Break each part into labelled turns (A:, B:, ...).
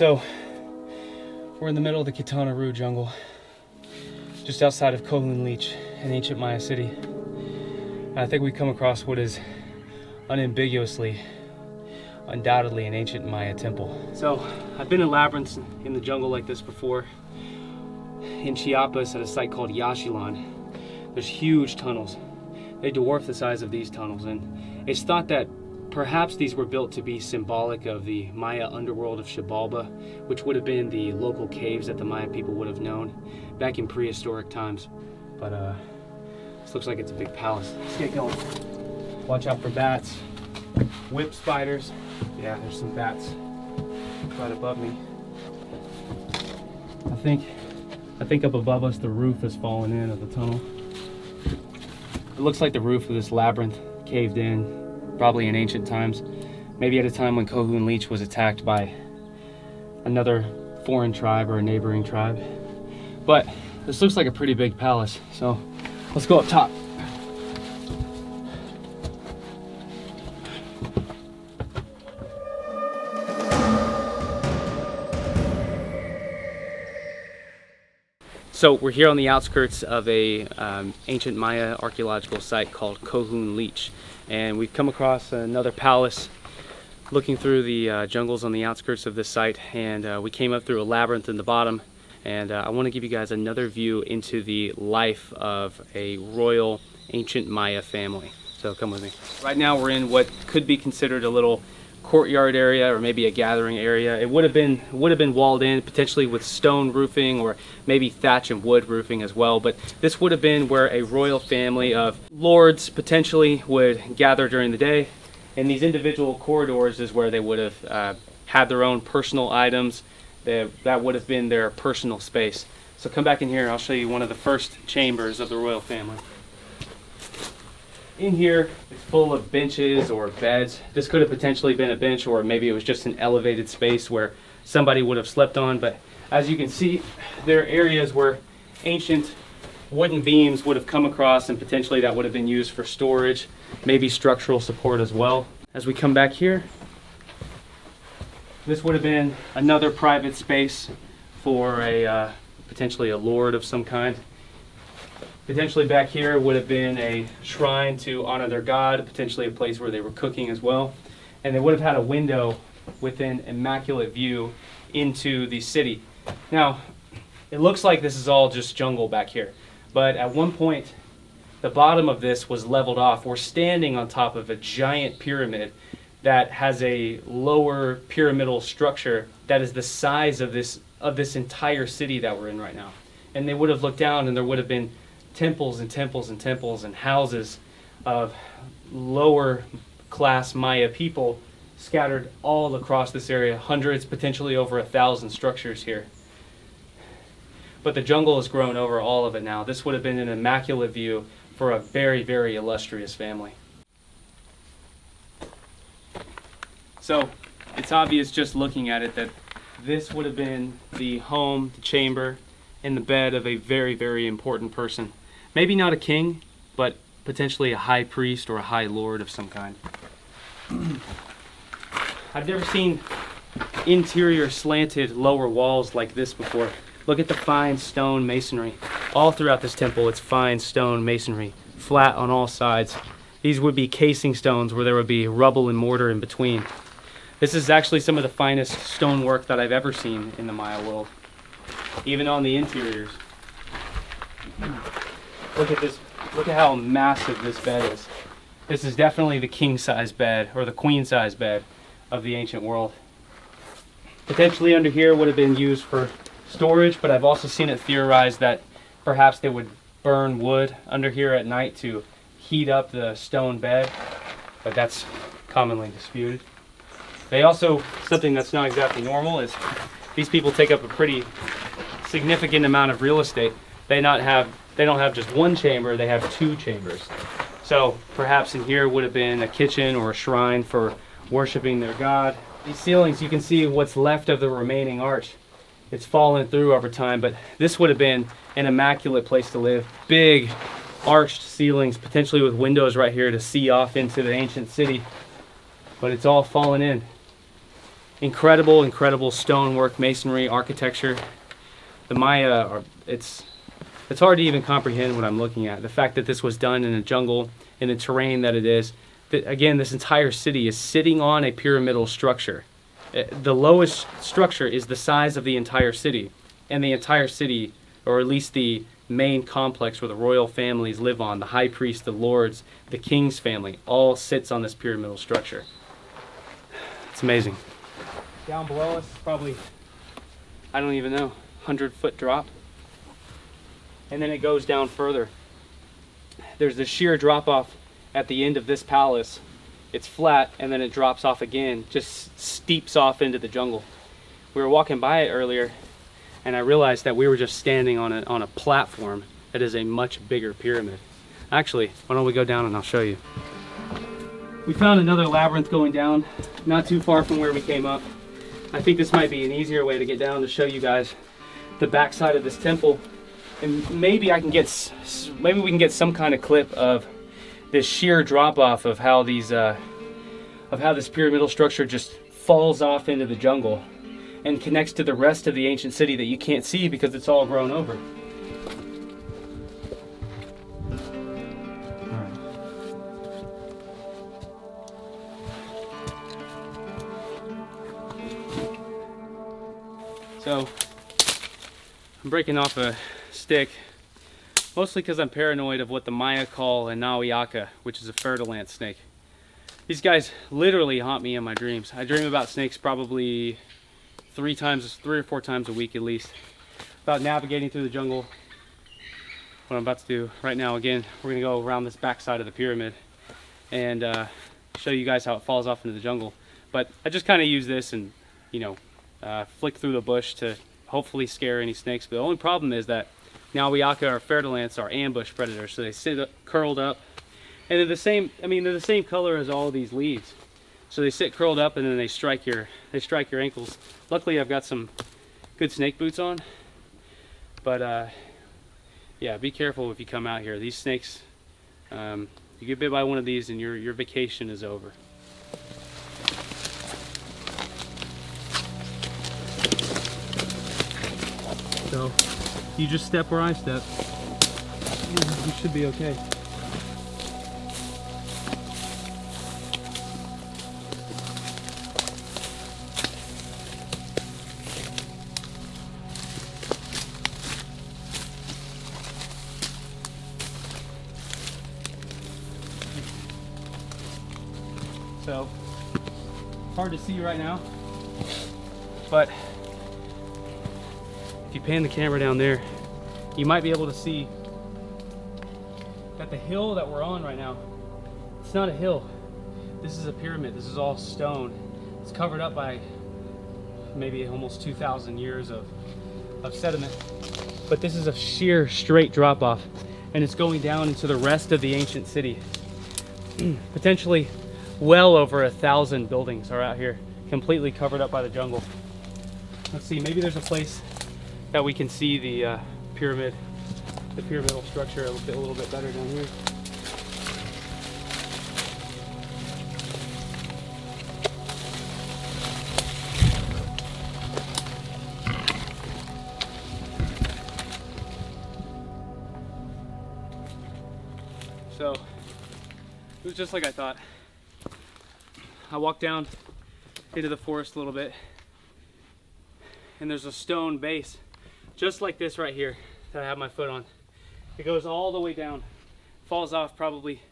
A: So, we're in the middle of the Kitana-Roo jungle, just outside of Kohunlich, an ancient Maya city. And I think we come across what is unambiguously, undoubtedly an ancient Maya temple. So, I've been in labyrinths in the jungle like this before. In Chiapas at a site called Yaxchilan, there's huge tunnels. They dwarf the size of these tunnels, and it's thought that perhaps these were built to be symbolic of the Maya underworld of Xibalba, which would have been the local caves that the Maya people would have known back in prehistoric times. But this looks like it's a big palace. Let's get going. Watch out for bats, whip spiders. Yeah, there's some bats right above me. I think up above us the roof has fallen in of the tunnel. It looks like the roof of this labyrinth caved in, probably in ancient times, maybe at a time when Kohunlich was attacked by another foreign tribe or a neighboring tribe. But this looks like a pretty big palace, so let's go up top. So we're here on the outskirts of a ancient Maya archaeological site called Kohunlich, and we've come across another palace looking through the jungles on the outskirts of this site, and we came up through a labyrinth in the bottom, and I want to give you guys another view into the life of a royal ancient Maya family. So come with me. Right now we're in what could be considered a little courtyard area, or maybe a gathering area. It would have been walled in, potentially with stone roofing or maybe thatch and wood roofing as well, but this would have been where a royal family of lords potentially would gather during the day, and these individual corridors is where they would have had their own personal items. That would have been their personal space. So come back in here, I'll show you one of the first chambers of the royal family. In here, it's full of benches or beds. This could have potentially been a bench, or maybe it was just an elevated space where somebody would have slept on. But as you can see, there are areas where ancient wooden beams would have come across, and potentially that would have been used for storage, maybe structural support as well. As we come back here, this would have been another private space for a potentially a lord of some kind. Potentially back here would have been a shrine to honor their god, potentially a place where they were cooking as well. And they would have had a window with an immaculate view into the city. Now, it looks like this is all just jungle back here, but at one point, the bottom of this was leveled off. We're standing on top of a giant pyramid that has a lower pyramidal structure that is the size of this entire city that we're in right now. And they would have looked down, and there would have been temples and temples and temples and houses of lower class Maya people scattered all across this area, hundreds, potentially over 1,000 structures here. But the jungle has grown over all of it now. This would have been an immaculate view for a very, very illustrious family. So it's obvious just looking at it that this would have been the home, the chamber, and the bed of a very, very important person. Maybe not a king, but potentially a high priest or a high lord of some kind. I've never seen interior slanted lower walls like this before. Look at the fine stone masonry. All throughout this temple, it's fine stone masonry, flat on all sides. These would be casing stones where there would be rubble and mortar in between. This is actually some of the finest stonework that I've ever seen in the Maya world, even on the interiors. Look at this. Look at how massive this bed is. This is definitely the king-size bed, or the queen-size bed of the ancient world. Potentially under here would have been used for storage, but I've also seen it theorized that perhaps they would burn wood under here at night to heat up the stone bed, but that's commonly disputed. They also, something that's not exactly normal is these people take up a pretty significant amount of real estate. They don't have just one chamber, they have two chambers. So perhaps in here would have been a kitchen or a shrine for worshiping their god. These ceilings, you can see what's left of the remaining arch. It's fallen through over time, but this would have been an immaculate place to live. Big arched ceilings, potentially with windows right here to see off into the ancient city, but it's all fallen in. incredible, incredible stonework, masonry, architecture. The Maya, it's hard to even comprehend what I'm looking at. The fact that this was done in a jungle, in the terrain that it is. Again, this entire city is sitting on a pyramidal structure. The lowest structure is the size of the entire city. And the entire city, or at least the main complex where the royal families live on, the high priest, the lords, the king's family, all sits on this pyramidal structure. It's amazing. Down below us, probably, I don't even know, 100-foot drop. And then it goes down further. There's this sheer drop off at the end of this palace. It's flat and then it drops off again, just steeps off into the jungle. We were walking by it earlier and I realized that we were just standing on a platform that is a much bigger pyramid. Actually, why don't we go down and I'll show you. We found another labyrinth going down, not too far from where we came up. I think this might be an easier way to get down to show you guys the backside of this temple. And maybe we can get some kind of clip of this sheer drop off of how these of how this pyramidal structure just falls off into the jungle and connects to the rest of the ancient city that you can't see because it's all grown over. So I'm breaking off a stick, mostly because I'm paranoid of what the Maya call a Nauyaka, which is a fer-de-lance snake. These guys literally haunt me in my dreams. I dream about snakes probably 3 or 4 times a week at least. About navigating through the jungle. What I'm about to do right now, again, we're gonna go around this back side of the pyramid and show you guys how it falls off into the jungle. But I just kind of use this and, you know, flick through the bush to hopefully scare any snakes. But the only problem is that Nauyaka or fer-de-lance are ambush predators, so they sit curled up, and they're the same. I mean, they're the same color as all these leaves. So they sit curled up, and then they strike your ankles. Luckily, I've got some good snake boots on, but yeah, be careful if you come out here. These snakes, you get bit by one of these, and your vacation is over. So you just step where I step, you should be okay. So hard to see right now, but if you pan the camera down there, you might be able to see that the hill that we're on right now, it's not a hill. This is a pyramid. This is all stone. It's covered up by maybe almost 2,000 years of sediment. But this is a sheer straight drop off, and it's going down into the rest of the ancient city. Potentially well over 1,000 buildings are out here, completely covered up by the jungle. Let's see, maybe there's a place that we can see the pyramidal structure a little bit better down here. So it was just like I thought. I walked down into the forest a little bit, and there's a stone base just like this right here that I have my foot on. It goes all the way down, falls off probably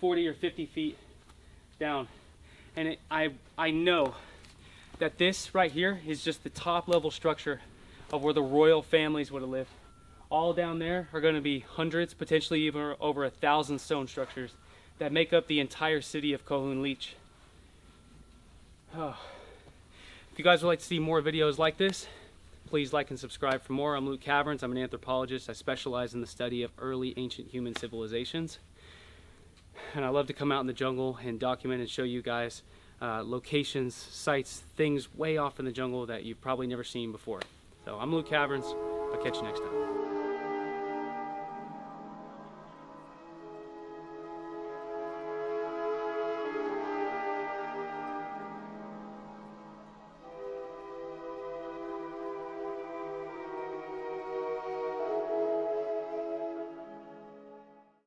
A: 40 or 50 feet down. And I know that this right here is just the top level structure of where the royal families would have lived. All down there are going to be hundreds, potentially even over 1,000 stone structures that make up the entire city of Kohunlich. Oh. If you guys would like to see more videos like this, please like and subscribe for more. I'm Luke Caverns. I'm an anthropologist. I specialize in the study of early ancient human civilizations. And I love to come out in the jungle and document and show you guys locations, sites, things way off in the jungle that you've probably never seen before. So I'm Luke Caverns. I'll catch you next time.